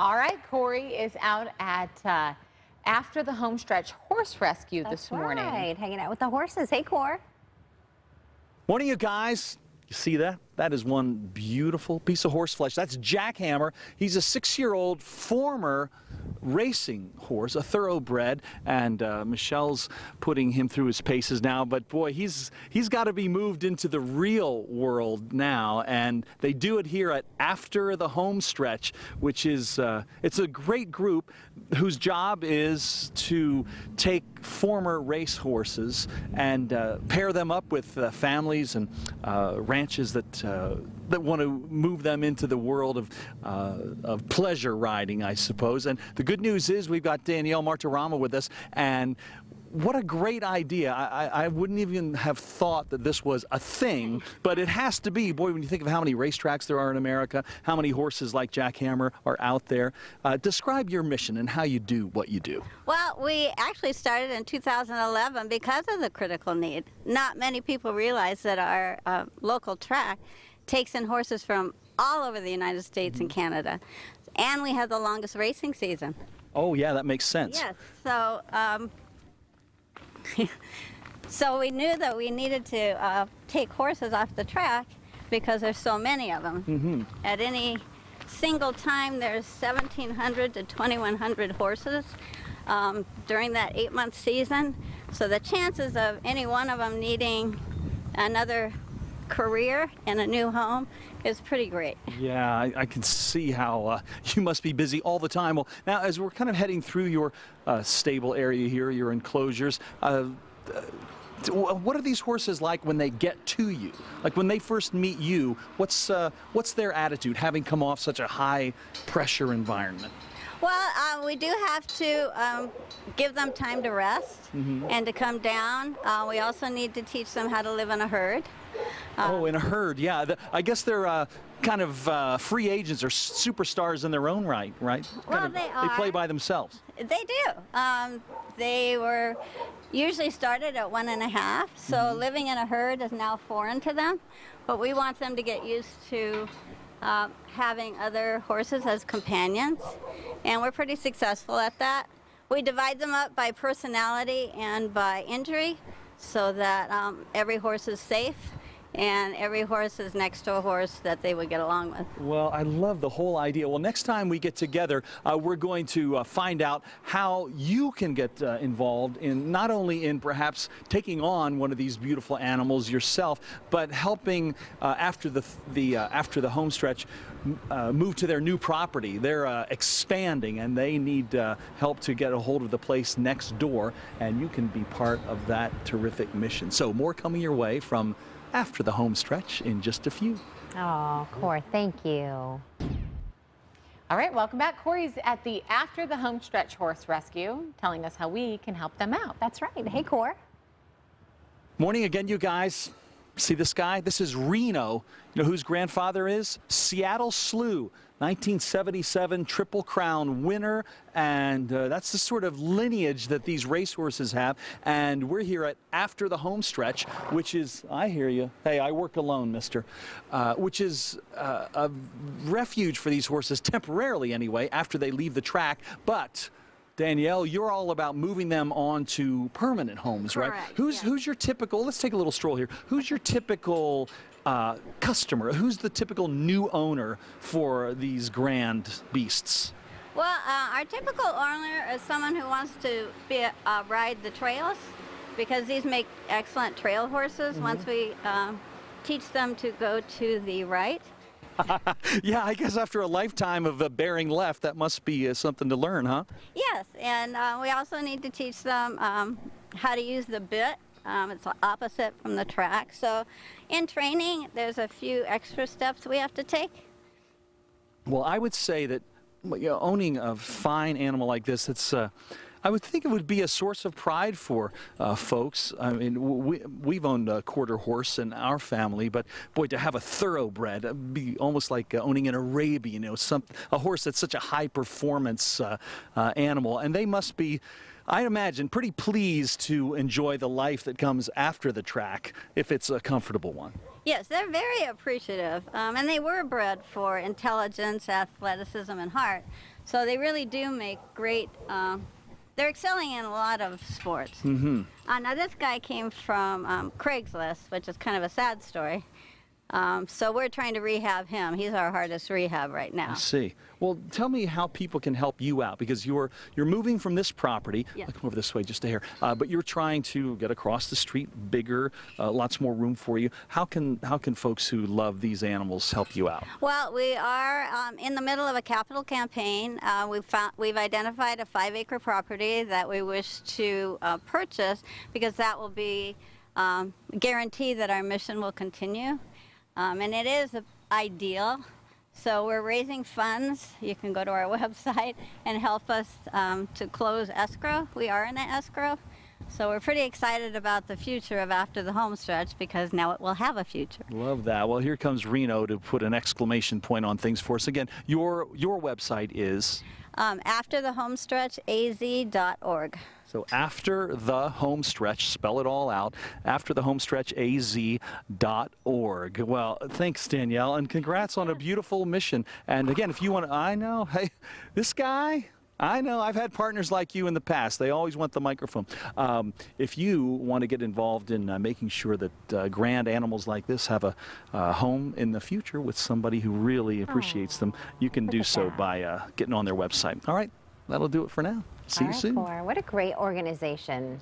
All right, Cory is out at After the Homestretch Horse Rescue this morning. That's right, hanging out with the horses. Hey, Cory. Morning, you guys. You see that? That is one beautiful piece of horse flesh. That's Jack Hammer. He's a 6-year-old former racing horse, a thoroughbred, and Michelle's putting him through his paces now. But boy, he's got to be moved into the real world now, and they do it here at After the Homestretch, which is it's a great group whose job is to take former race horses and pair them up with families and ranches that want to move them into the world of pleasure riding, I suppose. And the good news is we've got Danielle Martirama with us, and what a great idea. I wouldn't even have thought that this was a thing, but it has to be. Boy, when you think of how many racetracks there are in America, how many horses like Jack Hammer are out there. Describe your mission and how you do what you do. Well, we actually started in 2011 because of the critical need. Not many people realize that our local track takes in horses from all over the United States and Canada, and we have the longest racing season. Oh yeah, that makes sense. Yes, so so we knew that we needed to take horses off the track because there's so many of them. At any single time, there's 1,700 to 2,100 horses during that 8-month season. So the chances of any one of them needing another career and a new home is pretty great. Yeah, I can see how you must be busy all the time. Well, now as we're kind of heading through your stable area here, your enclosures, what are these horses like when they get to you? Like when they first meet you, what's their attitude, having come off such a high pressure environment? Well, we do have to give them time to rest and to come down. We also need to teach them how to live in a herd. Oh, in a herd, yeah. I guess they're kind of free agents or superstars in their own right, right? Well, they are. They play by themselves. They do. They were usually started at 1.5, so living in a herd is now foreign to them. But we want them to get used to having other horses as companions, and we're pretty successful at that. We divide them up by personality and by injury so that every horse is safe and every horse is next to a horse that they would get along with. Well, I love the whole idea. Well, next time we get together, we're going to find out how you can get involved in not only in perhaps taking on one of these beautiful animals yourself, but helping after the Homestretch move to their new property. They're expanding and they need help to get a hold of the place next door, and you can be part of that terrific mission. So more coming your way from After the Homestretch in just a few. Oh, Cory, thank you. All right, welcome back. Cory's at the After the Homestretch Horse Rescue, telling us how we can help them out. That's right. Hey, Cory. Morning again, you guys. See this guy? This is Reno. You know whose grandfather is? Seattle Slew, 1977 Triple Crown winner, and that's the sort of lineage that these racehorses have. And we're here at After the Homestretch, which is, I hear you, hey, I work alone, mister, which is a refuge for these horses, temporarily anyway, after they leave the track. But Danielle, you're all about moving them on to permanent homes, Correct, right? Who's your typical, let's take a little stroll here, who's your typical customer? Who's the typical new owner for these grand beasts? Well, our typical owner is someone who wants to ride the trails, because these make excellent trail horses once we teach them to go to the right. Yeah, I guess after a lifetime of bearing left, that must be something to learn, huh? Yes, and we also need to teach them how to use the bit. It's opposite from the track. So in training, there's a few extra steps we have to take. Well, I would say that owning a fine animal like this, it's I would think it would be a source of pride for folks. I mean, we've owned a quarter horse in our family, but boy, to have a thoroughbred, it'd be almost like owning an Arabian, a horse that's such a high performance animal. And they must be, I imagine, pretty pleased to enjoy the life that comes after the track, if it's a comfortable one. Yes, they're very appreciative, and they were bred for intelligence, athleticism, and heart. So they really do make great. They're excelling in a lot of sports. Mm-hmm. Now this guy came from Craigslist, which is kind of a sad story. So we're trying to rehab him. He's our hardest rehab right now. I see. Well, tell me how people can help you out, because you're moving from this property. Yes. I'll come over this way just a hair. But you're trying to get across the street, bigger, lots more room for you. How can folks who love these animals help you out? Well, we are in the middle of a capital campaign. We've identified a 5-acre property that we wish to purchase, because that will be guarantee that our mission will continue. And it is ideal. So we're raising funds. You can go to our website and help us to close escrow. We are in an escrow. So we're pretty excited about the future of After the Homestretch, because now it will have a future. Love that. Well, here comes Reno to put an exclamation point on things for us. Again, your website is? AfterTheHomestretchAZ.org. So After the Homestretch, spell it all out, AfterTheHomestretchAZ.org. Well, thanks, Danielle, and congrats on a beautiful mission. And again, if you want to, I know, hey, this guy, I know, I've had partners like you in the past. They always want the microphone. If you want to get involved in making sure that grand animals like this have a home in the future with somebody who really appreciates them, you can do so by getting on their website. All right, that'll do it for now. See you soon. What a great organization.